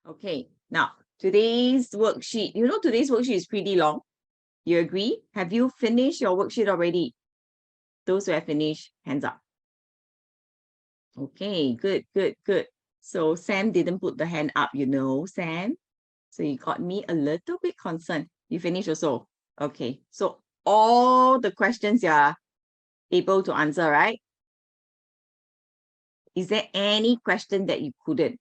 Okay, now today's worksheet, today's worksheet is pretty long. You agree? Have you finished your worksheet already? Those who have finished, hands up. Okay, good. So Sam didn't put the hand up, Sam. So you got me a little bit concerned. You finished also? Okay, so all the questions you are able to answer, right? Is there any question that you couldn't?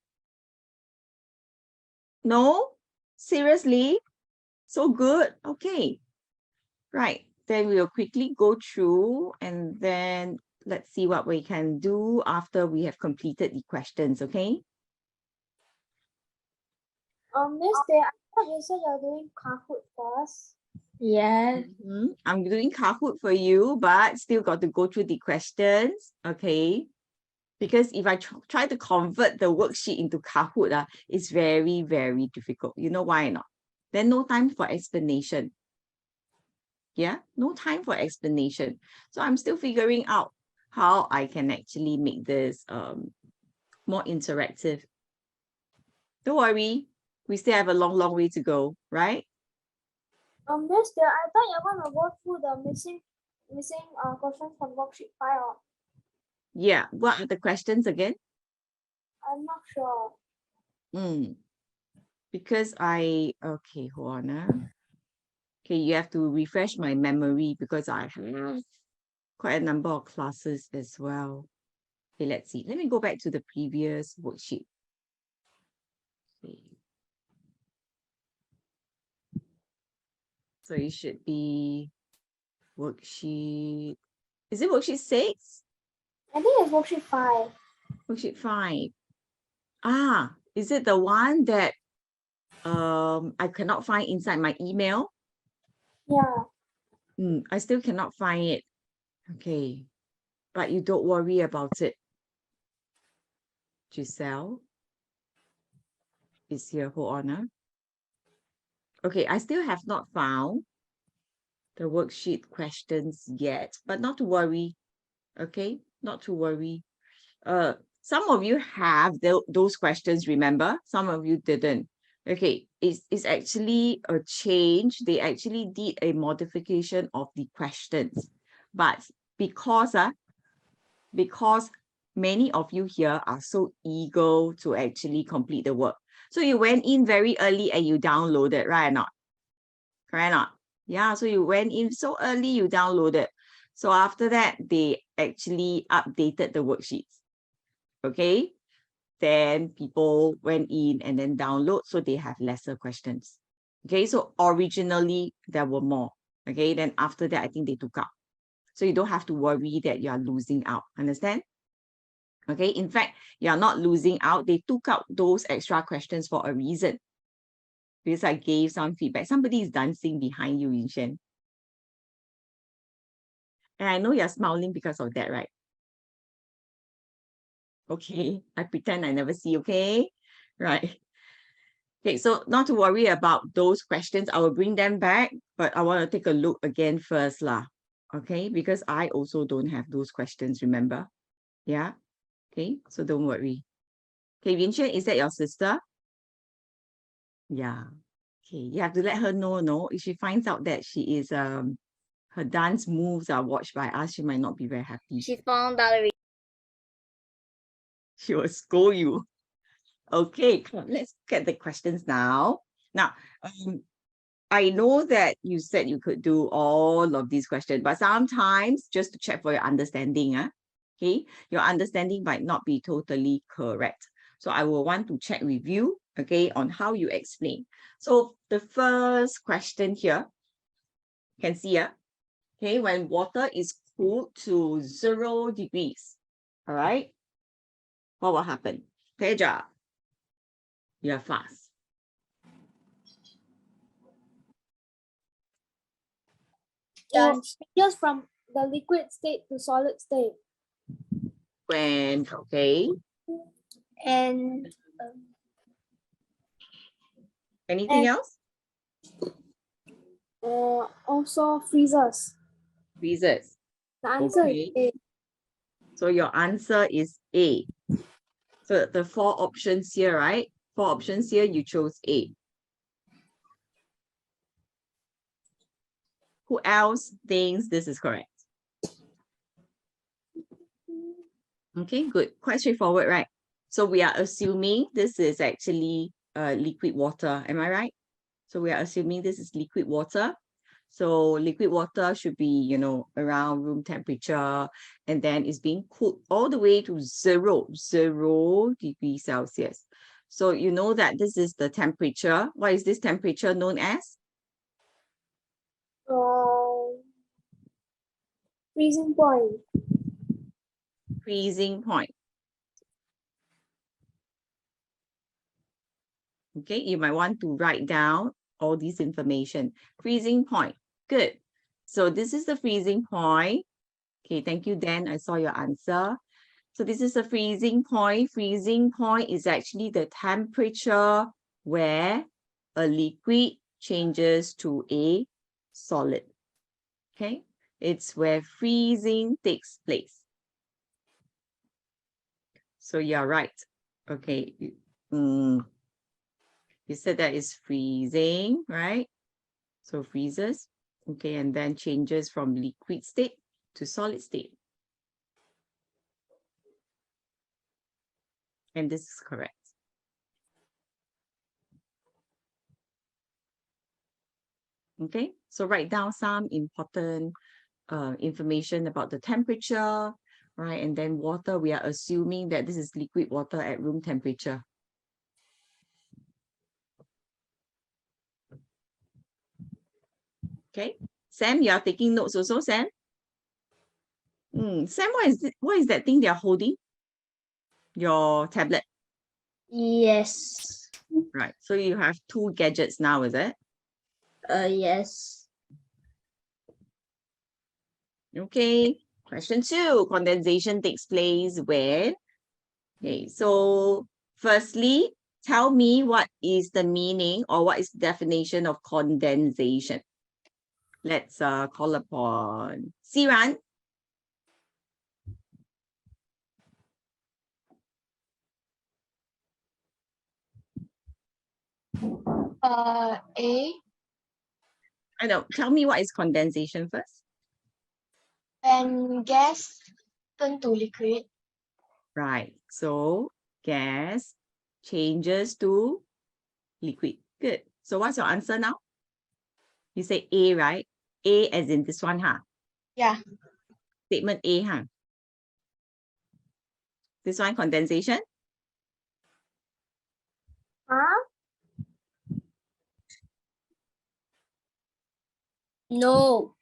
No? Seriously? So good. Okay. Right. Then we'll quickly go through and then let's see what we can do after we have completed the questions, okay? Miss Day, I thought you said you're doing Kahoot first. Yes. I'm doing Kahoot for you, but still got to go through the questions, okay? Because if I try to convert the worksheet into Kahoot, it's very, very difficult. You know why not? Then no time for explanation. Yeah, no time for explanation. So I'm still figuring out how I can actually make this more interactive. Don't worry, we still have a long way to go, right? Miss Day, I thought you're gonna go through the missing questions from worksheet 5. Yeah, what are the questions again? I'm not sure. Because okay, hold on. Okay, you have to refresh my memory because I have quite a number of classes as well. Okay, let's see. Let me go back to the previous worksheet. Okay. So it should be worksheet. Is it worksheet 6? I think it's worksheet 5. Worksheet 5. Ah, is it the one that I cannot find inside my email? Yeah. I still cannot find it. Okay, but you don't worry about it. Giselle is here. Hold on. Okay, I still have not found the worksheet questions yet, but not to worry. Okay, not to worry. Some of you have those questions, remember? Some of you didn't. Okay, it's actually a change. They actually did a modification of the questions. But because many of you here are so eager to actually complete the work. So you went in very early and you downloaded, right or not? Correct or not? Yeah, so you went in so early, you downloaded. So after that, they actually updated the worksheets. Okay, then people went in and then download, so they have lesser questions. Okay, so originally there were more. Okay, then after that, I think they took out. So you don't have to worry that you are losing out. Understand? Okay, in fact, you are not losing out. They took out those extra questions for a reason. Because I gave some feedback. Somebody is dancing behind you, Yinshen. And I know you're smiling because of that, right? Okay, I pretend I never see, okay? Right. Okay, so not to worry about those questions. I will bring them back, but I want to take a look again first, lah. Okay, because I also don't have those questions, remember? Yeah. Okay, so don't worry. Okay, Vinshen, is that your sister? Yeah. Okay, you have to let her know, no? If she finds out that she is her dance moves are watched by us, she might not be very happy. She's found Valerie. She will scold you. Okay, come on, let's get the questions now. Now, I know that you said you could do all of these questions, but sometimes just to check for your understanding, okay, your understanding might not be totally correct. So I will want to check with you, okay, on how you explain. So the first question here, you can see, okay, when water is cooled to 0 degrees, all right, what will happen? Teja, you're fast. Just from the liquid state to solid state. When, okay. And Anything else? also freezes. Freezes. The answer Okay. is A. So your answer is A. So the 4 options here, right? Four options here, you chose A. Who else thinks this is correct? Okay, good. Quite straightforward, right? So we are assuming this is actually liquid water. Am I right? So we are assuming this is liquid water. So liquid water should be, you know, around room temperature, and then it's being cooled all the way to zero degrees Celsius. So you know that this is the temperature. What is this temperature known as? Freezing point. Freezing point. Okay, you might want to write down all this information. Freezing point. Good. So this is the freezing point. Okay, thank you, Dan. I saw your answer. So this is the freezing point. Freezing point is actually the temperature where a liquid changes to a solid. Okay, it's where freezing takes place. So you're right. Okay, you said that is freezing, right? So freezes, okay, and then changes from liquid state to solid state. And this is correct. Okay, so write down some important information about the temperature, right? And then water, we are assuming that this is liquid water at room temperature. Okay, Sam, you are taking notes also, Sam? Sam, what is that thing they are holding? Your tablet. Yes. Right, so you have two gadgets now, is it? Yes. Okay, question 2, condensation takes place when? Okay, so firstly, tell me what is the meaning or what is the definition of condensation? Let's call upon Siran. A, I know, tell me what is condensation first. when gas turn to liquid. Right, so gas changes to liquid. Good. So what's your answer now? You say A, right? A as in this one, huh? Yeah. Statement A, huh? This one, condensation? Huh? No.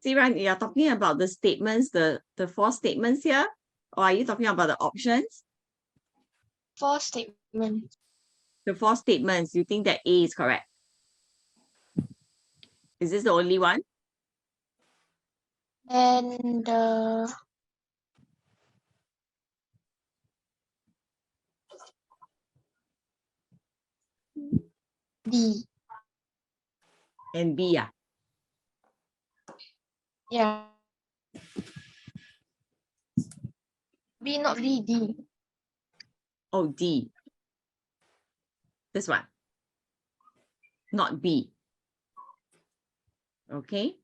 Siran, you're talking about the statements, the four statements here? Or are you talking about the options? Four statement. The four statements, you think that A is correct? Is this the only one? And D. And B, yeah. Yeah. B, not B, D. Oh, D. This one. Not B. Okay.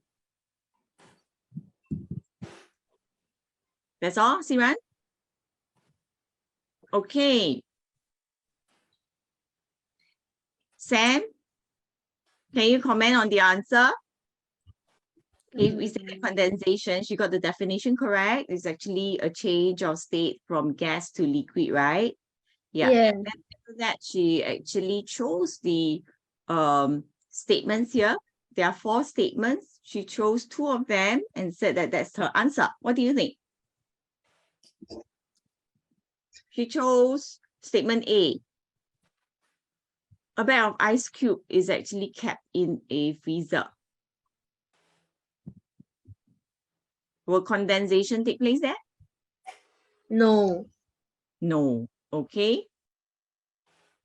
That's all, Siran? Okay. Sam, can you comment on the answer? If we say the condensation, she got the definition correct. It's actually a change of state from gas to liquid, right? Yeah. Yeah. Then after that, she actually chose the statements here. There are four statements. She chose two of them and said that that's her answer. What do you think? She chose statement A. A bag of ice cube is actually kept in a freezer. Will condensation take place there? No. No. Okay.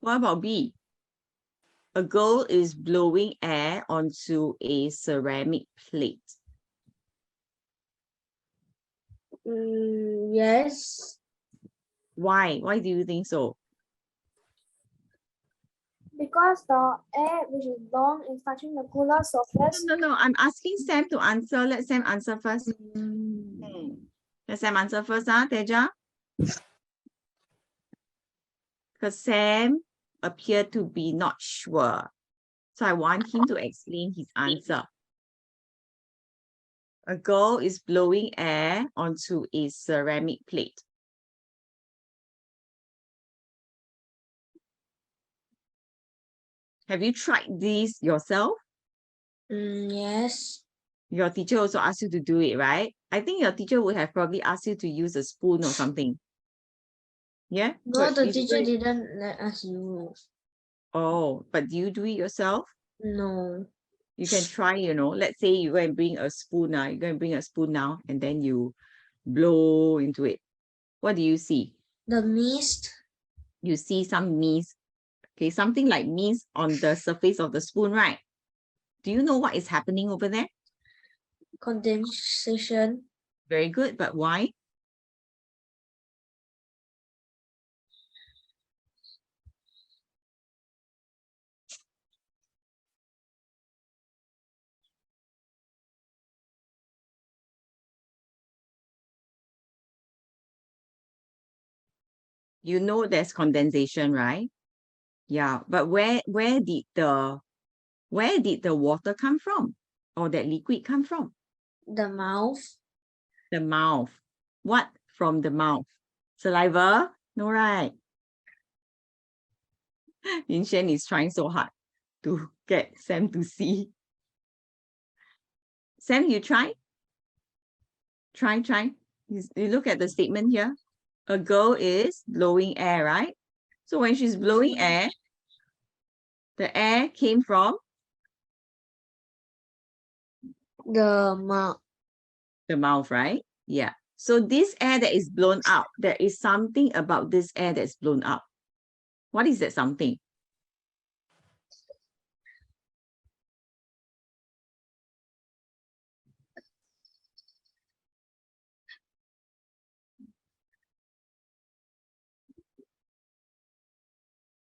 What about B? A girl is blowing air onto a ceramic plate. Yes. Why? Why do you think so? Because the air which is blown is touching the cooler surface. No. I'm asking Sam to answer. Let Sam answer first. Let Sam answer first, Teja. Because Sam appeared to be not sure. So I want him to explain his answer. A girl is blowing air onto a ceramic plate. Have you tried this yourself? Yes. Your teacher also asked you to do it, right? I think your teacher would have probably asked you to use a spoon or something. Yeah? No, But the if you teacher do it- didn't let us use. Oh, but do you do it yourself? No. You can try, let's say you go and bring a spoon now. You go and bring a spoon now, and then you blow into it. What do you see? The mist. You see some mist. Okay, something like mist on the surface of the spoon, right? Do you know what is happening over there? Condensation. Very good, but why? You know there's condensation, right? Yeah, but where did the water come from? Or that liquid come from? The mouth. The mouth. What from the mouth? Saliva? No, right? Yinshen is trying so hard to get Sam to see. Sam, you try? Try. You look at the statement here. A girl is blowing air, right? So when she's blowing air, the air came from The mouth. the mouth, right? Yeah. So this air that is blown out, there is something about this air that's blown out. What is that something?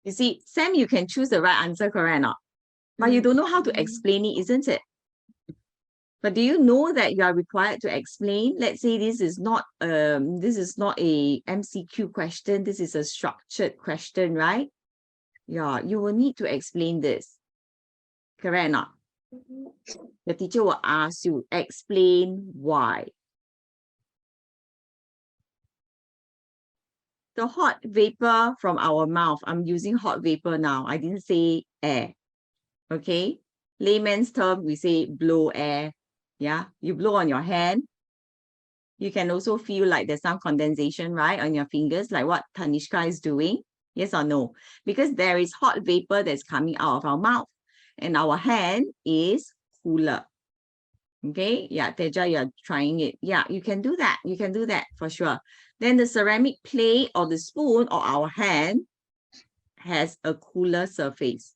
You see, Sam, you can choose the right answer, correct or not? But you don't know how to explain it, isn't it? But do you know that you are required to explain? Let's say this is not a MCQ question. This is a structured question, right? Yeah, you will need to explain this. Correct or not? The teacher will ask you, explain why. The hot vapor from our mouth, I'm using hot vapor now. I didn't say air. Okay? Layman's term, we say blow air. Yeah, you blow on your hand. You can also feel like there's some condensation, right, on your fingers, like what Tanishka is doing. Yes or no? Because there is hot vapor that's coming out of our mouth, and our hand is cooler. Okay, yeah, Teja, you're trying it. Yeah, you can do that. You can do that for sure. Then the ceramic plate or the spoon or our hand has a cooler surface.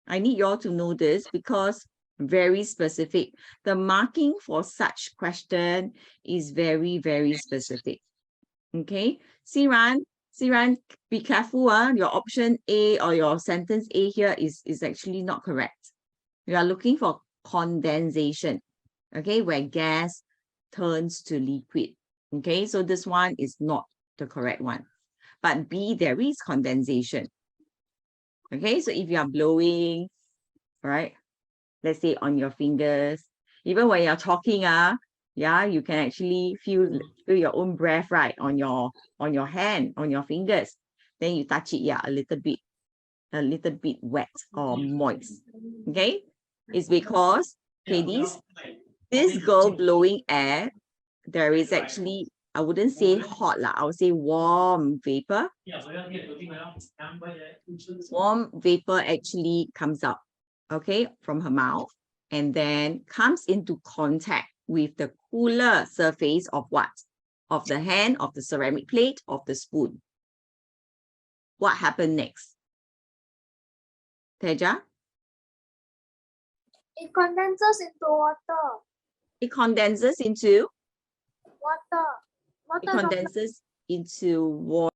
I need you all to know this because very specific. The marking for such question is very, very specific. Okay, Siran, be careful. Your option A or your sentence A here is actually not correct. You are looking for condensation. Okay, where gas turns to liquid. Okay, so this one is not the correct one. But B, there is condensation. Okay, so if you are blowing, right, let's say on your fingers, even when you're talking, yeah, you can actually feel your own breath, right, on your hand, on your fingers. Then you touch it, yeah, a little bit wet or moist. Okay, it's because this girl blowing air, there is actually, I wouldn't say hot lah, I would say warm vapor. Warm vapor actually comes up, okay, from her mouth, and then comes into contact with the cooler surface of what? Of the hand, of the ceramic plate, of the spoon. What happened next? Teja? It condenses into water. It condenses into? Water. It condenses into water.